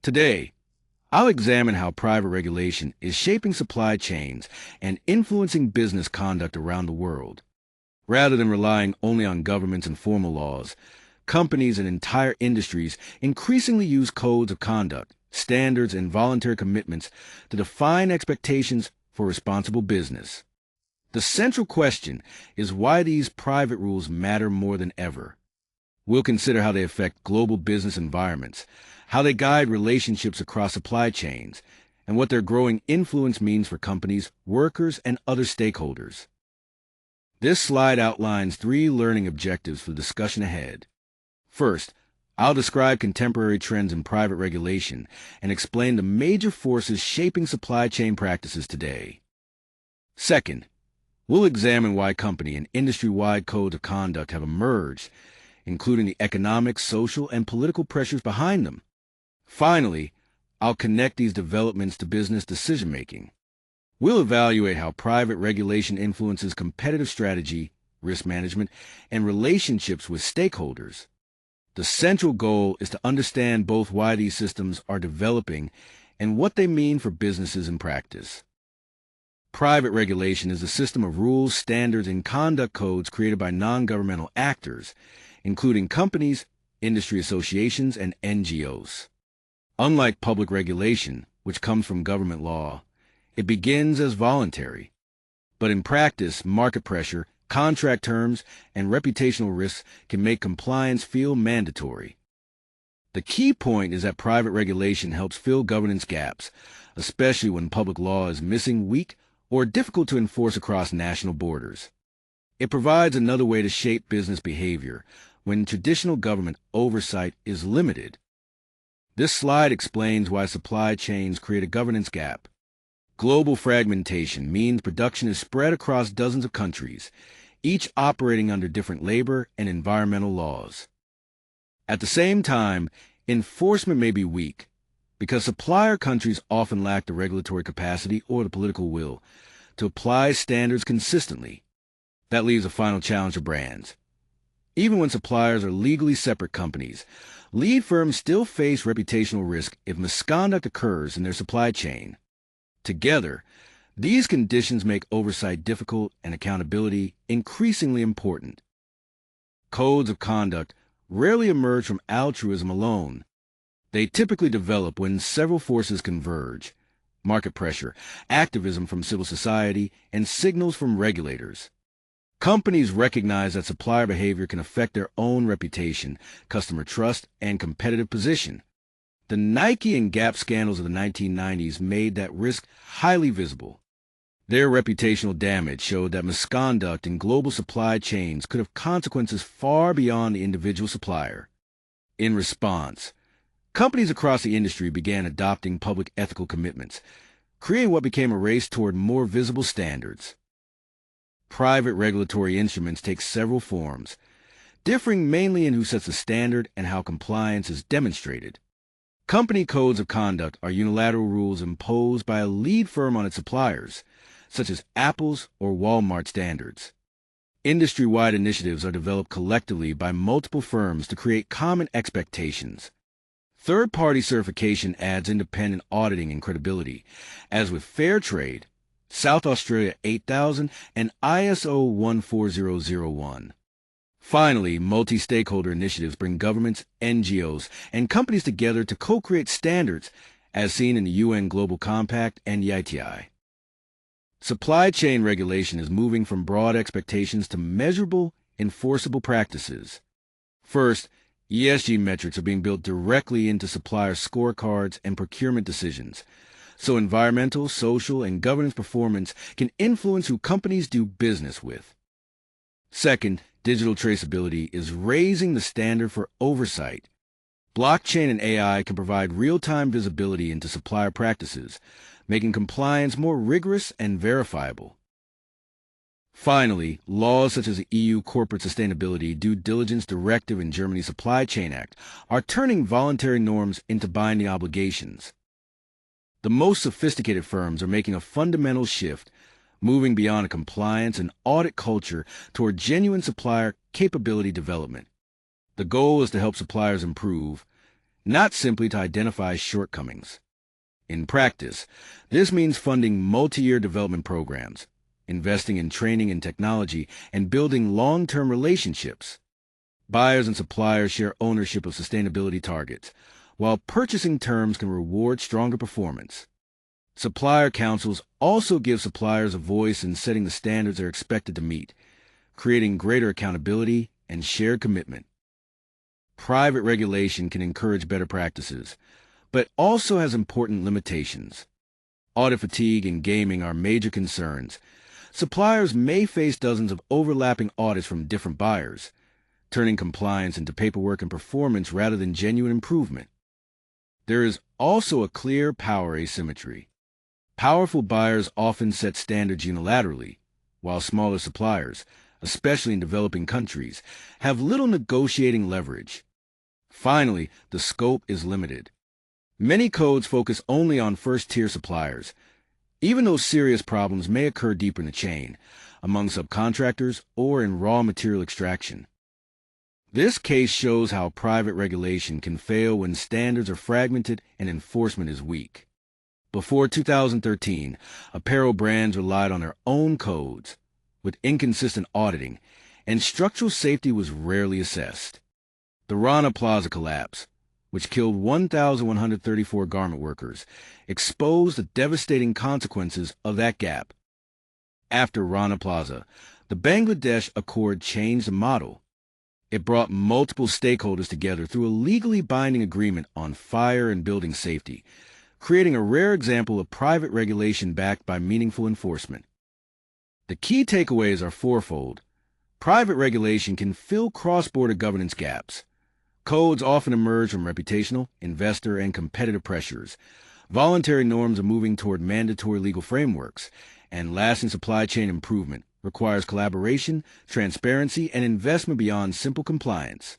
Today, I'll examine how private regulation is shaping supply chains and influencing business conduct around the world. Rather than relying only on governments and formal laws, companies and entire industries increasingly use codes of conduct, standards, and voluntary commitments to define expectations for responsible business. The central question is why these private rules matter more than ever. We'll consider how they affect global business environments, how they guide relationships across supply chains, and what their growing influence means for companies, workers, and other stakeholders. This slide outlines 3 learning objectives for the discussion ahead. First, I'll describe contemporary trends in private regulation and explain the major forces shaping supply chain practices today. Second, we'll examine why company and industry-wide codes of conduct have emerged, including the economic, social, and political pressures behind them. Finally, I'll connect these developments to business decision-making. We'll evaluate how private regulation influences competitive strategy, risk management, and relationships with stakeholders. The central goal is to understand both why these systems are developing and what they mean for businesses in practice. Private regulation is a system of rules, standards, and conduct codes created by non-governmental actors, including companies, industry associations, and NGOs. Unlike public regulation, which comes from government law, it begins as voluntary. But in practice, market pressure, contract terms, and reputational risks can make compliance feel mandatory. The key point is that private regulation helps fill governance gaps, especially when public law is missing, weak, or difficult to enforce across national borders. It provides another way to shape business behavior when traditional government oversight is limited. This slide explains why supply chains create a governance gap. Global fragmentation means production is spread across dozens of countries, each operating under different labor and environmental laws. At the same time, enforcement may be weak, because supplier countries often lack the regulatory capacity or the political will to apply standards consistently. That leaves a final challenge to brands. Even when suppliers are legally separate companies, lead firms still face reputational risk if misconduct occurs in their supply chain. Together, these conditions make oversight difficult and accountability increasingly important. Codes of conduct rarely emerge from altruism alone. They typically develop when several forces converge: market pressure, activism from civil society, and signals from regulators. Companies recognize that supplier behavior can affect their own reputation, customer trust, and competitive position. The Nike and Gap scandals of the 1990s made that risk highly visible. Their reputational damage showed that misconduct in global supply chains could have consequences far beyond the individual supplier. In response, companies across the industry began adopting public ethical commitments, creating what became a race toward more visible standards. Private regulatory instruments take several forms, differing mainly in who sets the standard and how compliance is demonstrated. Company codes of conduct are unilateral rules imposed by a lead firm on its suppliers, such as Apple's or Walmart standards. Industry-wide initiatives are developed collectively by multiple firms to create common expectations. Third-party certification adds independent auditing and credibility, as with Fair Trade, South Australia 8000, and ISO 14001. Finally, multi-stakeholder initiatives bring governments, NGOs, and companies together to co-create standards, as seen in the UN Global Compact and the ITI. Supply chain regulation is moving from broad expectations to measurable, enforceable practices. First, ESG metrics are being built directly into supplier scorecards and procurement decisions, so environmental, social, and governance performance can influence who companies do business with. Second, digital traceability is raising the standard for oversight. Blockchain and AI can provide real-time visibility into supplier practices, making compliance more rigorous and verifiable. Finally, laws such as the EU Corporate Sustainability Due Diligence Directive and Germany's Supply Chain Act are turning voluntary norms into binding obligations. The most sophisticated firms are making a fundamental shift, moving beyond a compliance and audit culture toward genuine supplier capability development. The goal is to help suppliers improve, not simply to identify shortcomings. In practice, this means funding multi-year development programs, investing in training and technology, and building long-term relationships. Buyers and suppliers share ownership of sustainability targets, while purchasing terms can reward stronger performance. Supplier councils also give suppliers a voice in setting the standards they're expected to meet, creating greater accountability and shared commitment. Private regulation can encourage better practices, but also has important limitations. Audit fatigue and gaming are major concerns. Suppliers may face dozens of overlapping audits from different buyers, turning compliance into paperwork and performance rather than genuine improvement. There is also a clear power asymmetry. Powerful buyers often set standards unilaterally, while smaller suppliers, especially in developing countries, have little negotiating leverage. Finally, the scope is limited. Many codes focus only on first-tier suppliers, even though serious problems may occur deeper in the chain, among subcontractors or in raw material extraction. This case shows how private regulation can fail when standards are fragmented and enforcement is weak. Before 2013, apparel brands relied on their own codes, with inconsistent auditing, and structural safety was rarely assessed. The Rana Plaza collapse, which killed 1,134 garment workers, exposed the devastating consequences of that gap. After Rana Plaza, the Bangladesh Accord changed the model. It brought multiple stakeholders together through a legally binding agreement on fire and building safety, creating a rare example of private regulation backed by meaningful enforcement. The key takeaways are fourfold. Private regulation can fill cross-border governance gaps. Codes often emerge from reputational, investor, and competitive pressures. Voluntary norms are moving toward mandatory legal frameworks, and lasting supply chain improvement requires collaboration, transparency, and investment beyond simple compliance.